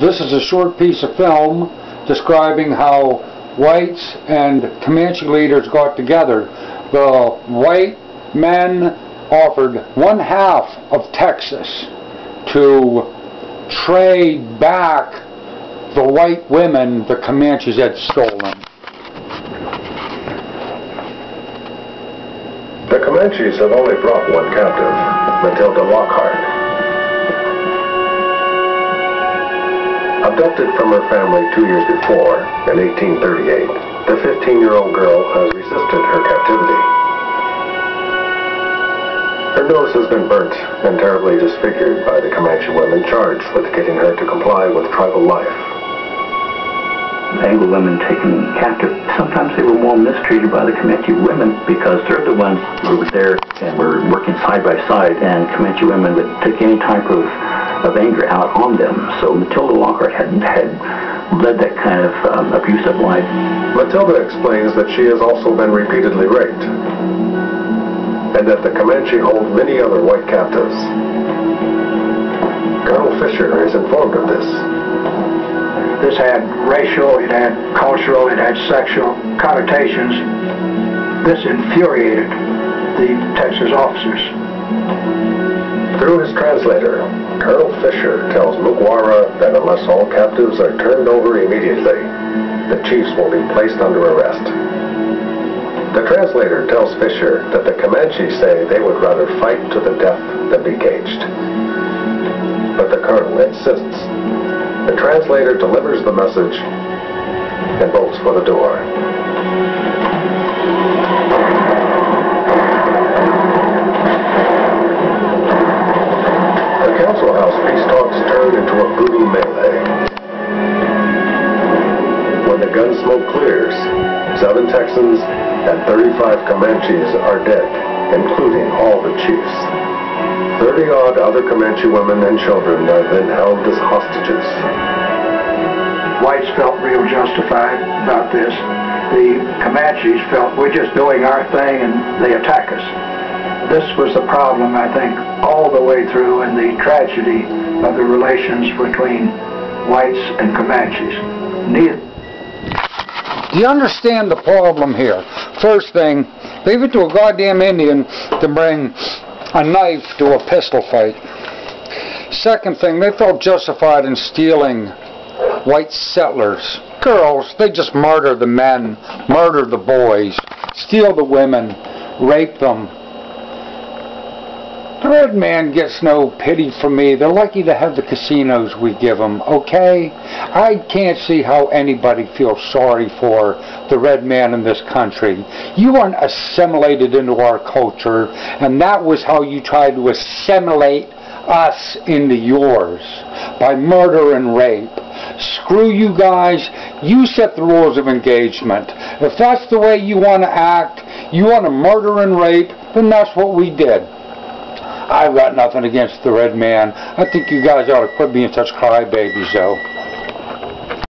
This is a short piece of film describing how whites and Comanche leaders got together. The white men offered 1/2 of Texas to trade back the white women the Comanches had stolen. The Comanches have only brought one captive, Matilda Lockhart. Abducted from her family 2 years before, in 1838, the 15-year-old girl has resisted her captivity. Her nose has been burnt and terribly disfigured by the Comanche women charged with getting her to comply with tribal life. Anglo women taken captive, sometimes they were more mistreated by the Comanche women because they're the ones who were there and were working side by side, and Comanche women would take any type of anger out on them. So Matilda Lockhart had led that kind of abusive life. Matilda explains that she has also been repeatedly raped, and that the Comanche hold many other white captives. Colonel Fisher is informed of this. This had racial, it had cultural, it had sexual connotations. This infuriated the Texas officers. Through his translator, Colonel Fisher tells Mukwara that unless all captives are turned over immediately, the chiefs will be placed under arrest. The translator tells Fisher that the Comanche say they would rather fight to the death than be caged. But the colonel insists. The translator delivers the message and bolts for the door. The council house peace talks turn into a brutal melee. When the gun smoke clears, 7 Texans and 35 Comanches are dead, including all the chiefs. 30-odd other Comanche women and children are then held as hostages. Whites felt real justified about this. The Comanches felt we're just doing our thing and they attack us. This was the problem, I think, all the way through, and the tragedy of the relations between whites and Comanches. Do you understand the problem here? First thing, leave it to a goddamn Indian to bring a knife to a pistol fight. Second thing, they felt justified in stealing white settlers. Girls, they just murder the men, murder the boys, steal the women, rape them. The red man gets no pity from me. They're lucky to have the casinos we give them, okay? I can't see how anybody feels sorry for the red man in this country. You weren't assimilated into our culture, and that was how you tried to assimilate us into yours, by murder and rape. Screw you guys. You set the rules of engagement. If that's the way you want to act, you want to murder and rape, then that's what we did. I've got nothing against the red man. I think you guys ought to quit being such crybabies, though.